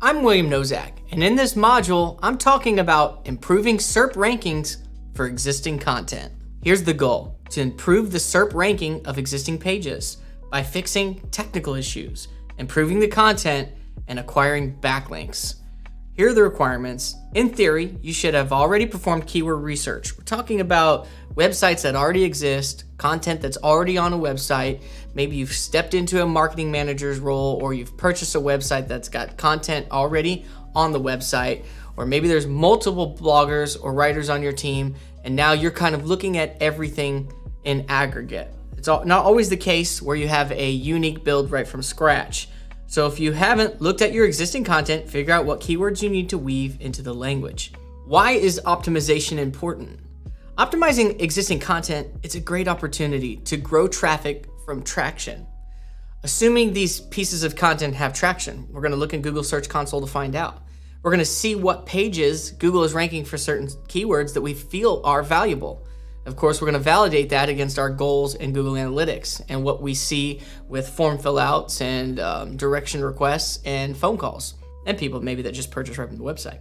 I'm William Nozak, and in this module, I'm talking about improving SERP rankings for existing content. Here's the goal: to improve the SERP ranking of existing pages by fixing technical issues, improving the content, and acquiring backlinks. Here are the requirements. In theory, you should have already performed keyword research. We're talking about websites that already exist, content that's already on a website. Maybe you've stepped into a marketing manager's role, or you've purchased a website that's got content already on the website, or maybe there's multiple bloggers or writers on your team, and now you're kind of looking at everything in aggregate. It's not always the case where you have a unique build right from scratch. So if you haven't looked at your existing content, figure out what keywords you need to weave into the language. Why is optimization important? Optimizing existing content is a great opportunity to grow traffic from traction. Assuming these pieces of content have traction, we're going to look in Google Search Console to find out. We're going to see what pages Google is ranking for certain keywords that we feel are valuable. Of course, we're going to validate that against our goals in Google Analytics and what we see with form fill outs and direction requests and phone calls and people maybe that just purchase right from the website.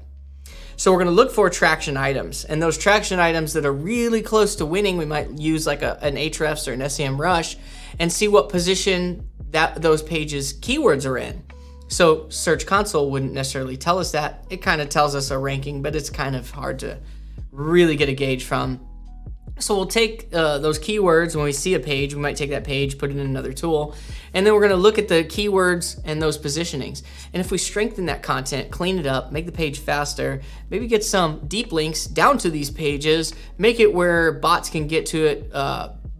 So we're going to look for traction items, and those traction items that are really close to winning, we might use like an Ahrefs or an SEMrush and see what position that those pages keywords are in. So Search Console wouldn't necessarily tell us that. It kind of tells us a ranking, but it's kind of hard to really get a gauge from. So we'll take those keywords. When we see a page, we might take that page, put it in another tool, and then we're going to look at the keywords and those positionings. And if we strengthen that content, clean it up, make the page faster, maybe get some deep links down to these pages, make it where bots can get to it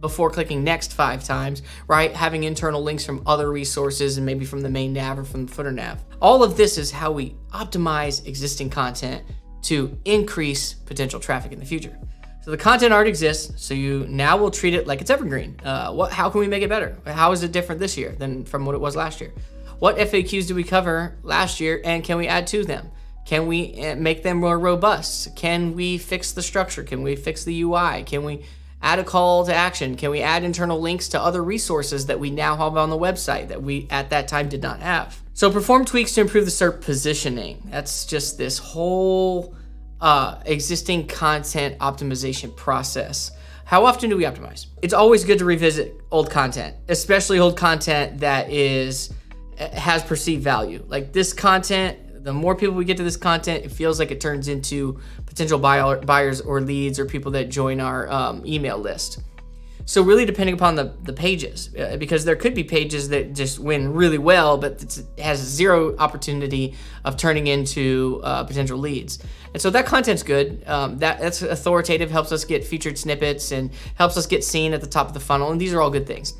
before clicking next 5 times, right? Having internal links from other resources and maybe from the main nav or from the footer nav. All of this is how we optimize existing content to increase potential traffic in the future. So the content already exists, so you now will treat it like it's evergreen. How can we make it better? How is it different this year than from what it was last year? What FAQs did we cover last year, and can we add to them? Can we make them more robust? Can we fix the structure? Can we fix the UI? Can we add a call to action? Can we add internal links to other resources that we now have on the website that we at that time did not have? So perform tweaks to improve the SERP positioning. That's just this whole existing content optimization process. How often do we optimize? It's always good to revisit old content, especially old content that has perceived value. Like this content, the more people we get to this content, it feels like it turns into potential buyers or leads or people that join our email list. So really depending upon the pages, because there could be pages that just win really well, but it has zero opportunity of turning into potential leads. And so that content's good. That's authoritative, helps us get featured snippets and helps us get seen at the top of the funnel. And these are all good things.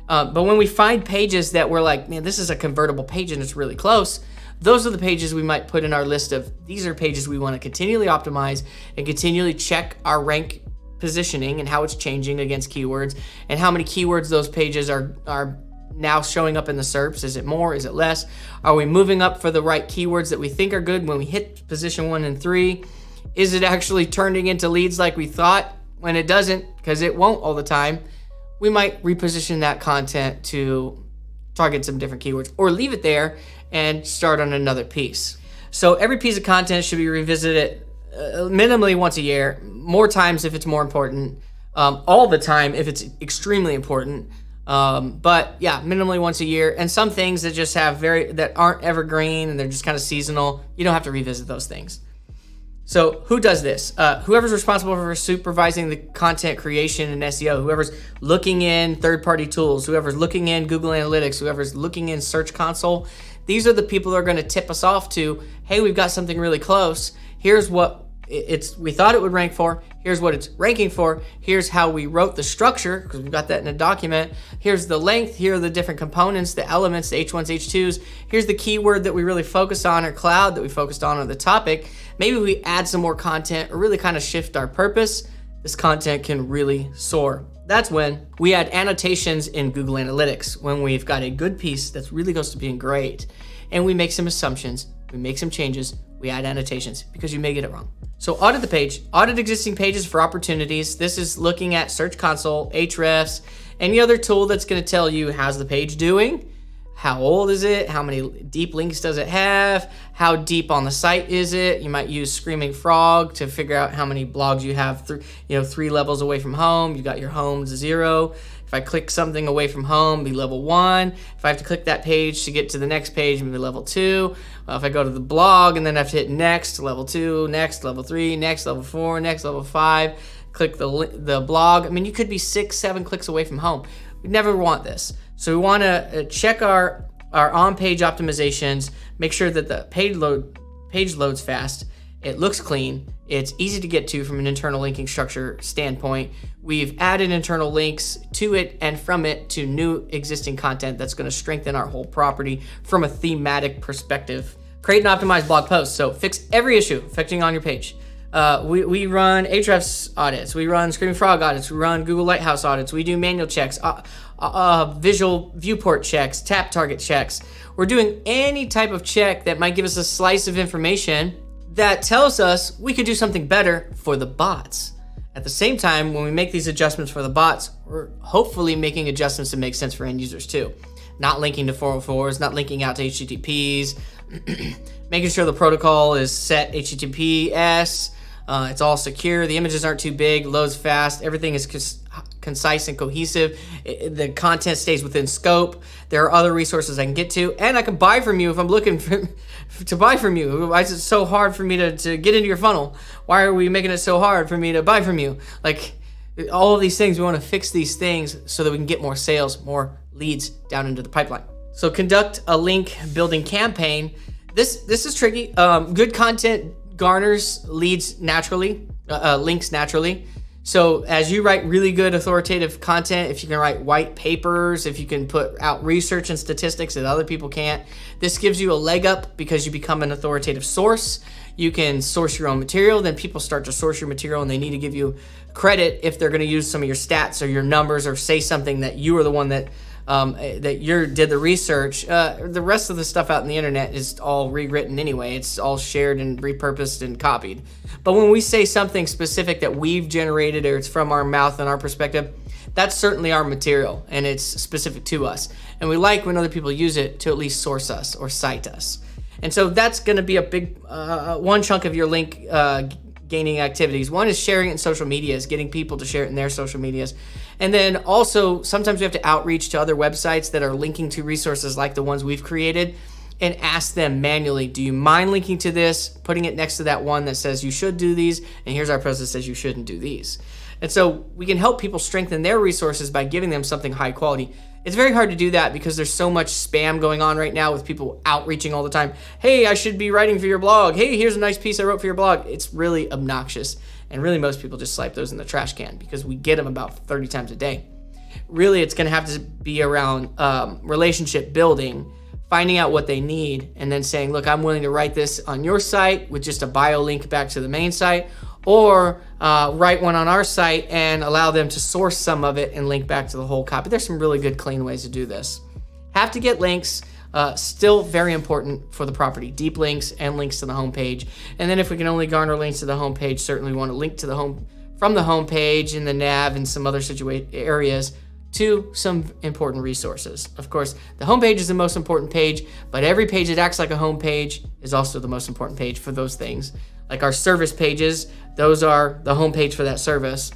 But when we find pages that we're like, man, this is a convertible page and it's really close, those are the pages we might put in our list of these are pages we want to continually optimize and continually check our rank positioning and how it's changing against keywords and how many keywords those pages are now showing up in the SERPs. Is it more? Is it less? Are we moving up for the right keywords that we think are good when we hit position 1 and 3? Is it actually turning into leads like we thought when it doesn't? Because it won't all the time. We might reposition that content to target some different keywords or leave it there and start on another piece. So every piece of content should be revisited minimally once a year, more times if it's more important, all the time if it's extremely important. But yeah, minimally once a year. And some things that just that aren't evergreen and they're just kind of seasonal, you don't have to revisit those things. So who does this? Whoever's responsible for supervising the content creation and SEO, whoever's looking in third-party tools, whoever's looking in Google Analytics, whoever's looking in Search Console, these are the people that are going to tip us off to, hey, we've got something really close. Here's what we thought it would rank for. Here's what it's ranking for. Here's how we wrote the structure, because we've got that in a document. Here's the length. Here are the different components, the elements, the H1s, H2s. Here's the keyword that we really focused on, or cloud that we focused on, or the topic. Maybe we add some more content or really kind of shift our purpose. This content can really soar. That's when we add annotations in Google Analytics, when we've got a good piece that's really close to being great, and we make some assumptions, we make some changes, we add annotations because you may get it wrong. So audit the page, audit existing pages for opportunities. This is looking at Search Console, Ahrefs, any other tool that's going to tell you how's the page doing, how old is it? How many deep links does it have? How deep on the site is it? You might use Screaming Frog to figure out how many blogs you have, 3 levels away from home. You got your home to 0. If I click something away from home, be level 1. If I have to click that page to get to the next page, be level 2. If I go to the blog and then I have to hit next, level 2, next, level 3, next, level 4, next, level 5, click the blog. I mean, you could be 6, 7 clicks away from home. We never want this. So we want to check our on-page optimizations, make sure that the page loads fast, it looks clean, it's easy to get to from an internal linking structure standpoint. We've added internal links to it and from it to new existing content that's going to strengthen our whole property from a thematic perspective. Create and optimize blog posts. So fix every issue affecting on your page. We run Ahrefs audits, we run Screaming Frog audits, we run Google Lighthouse audits, we do manual checks, visual viewport checks, tap target checks. We're doing any type of check that might give us a slice of information that tells us we could do something better for the bots. At the same time, when we make these adjustments for the bots, we're hopefully making adjustments that make sense for end users too. Not linking to 404s, not linking out to HTTPs, making sure the protocol is set HTTPS, it's all secure, the images aren't too big, loads fast, everything is concise and cohesive, the content stays within scope, there are other resources I can get to, and I can buy from you if I'm looking to buy from you. Why is it so hard for me to get into your funnel? Why are we making it so hard for me to buy from you? Like, all of these things, we want to fix these things so that we can get more sales, more leads down into the pipeline. So conduct a link building campaign. This is tricky. Good content garners leads naturally, links naturally. So as you write really good authoritative content, if you can write white papers, if you can put out research and statistics that other people can't, this gives you a leg up because you become an authoritative source. You can source your own material, then people start to source your material and they need to give you credit if they're going to use some of your stats or your numbers or say something that you are the one that did the research. The rest of the stuff out in the internet is all rewritten anyway. It's all shared and repurposed and copied. But when we say something specific that we've generated or it's from our mouth and our perspective, that's certainly our material and it's specific to us. And we like when other people use it to at least source us or cite us. And so that's going to be a big one chunk of your link gaining activities. One is sharing it in social medias, getting people to share it in their social medias. And then also sometimes we have to outreach to other websites that are linking to resources like the ones we've created and ask them manually, do you mind linking to this, putting it next to that one that says you should do these, and here's our post that says you shouldn't do these. And so we can help people strengthen their resources by giving them something high quality. It's very hard to do that because there's so much spam going on right now with people outreaching all the time. Hey, I should be writing for your blog. Hey, here's a nice piece I wrote for your blog. It's really obnoxious. And really most people just swipe those in the trash can because we get them about 30 times a day. Really, it's going to have to be around relationship building, finding out what they need, and then saying, look, I'm willing to write this on your site with just a bio link back to the main site, or write one on our site and allow them to source some of it and link back to the whole copy. There's some really good, clean ways to do this. Have to get links. Still very important for the property, deep links and links to the homepage. And then if we can only garner links to the homepage, certainly we want to link to the home from the homepage in the nav and some other areas to some important resources. Of course, the homepage is the most important page, but every page that acts like a homepage is also the most important page for those things. Like our service pages, those are the homepage for that service.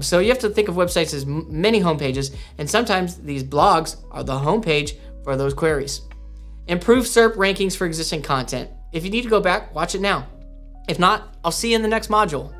So you have to think of websites as many homepages, and sometimes these blogs are the homepage for those queries. Improve SERP rankings for existing content. If you need to go back, watch it now. If not, I'll see you in the next module.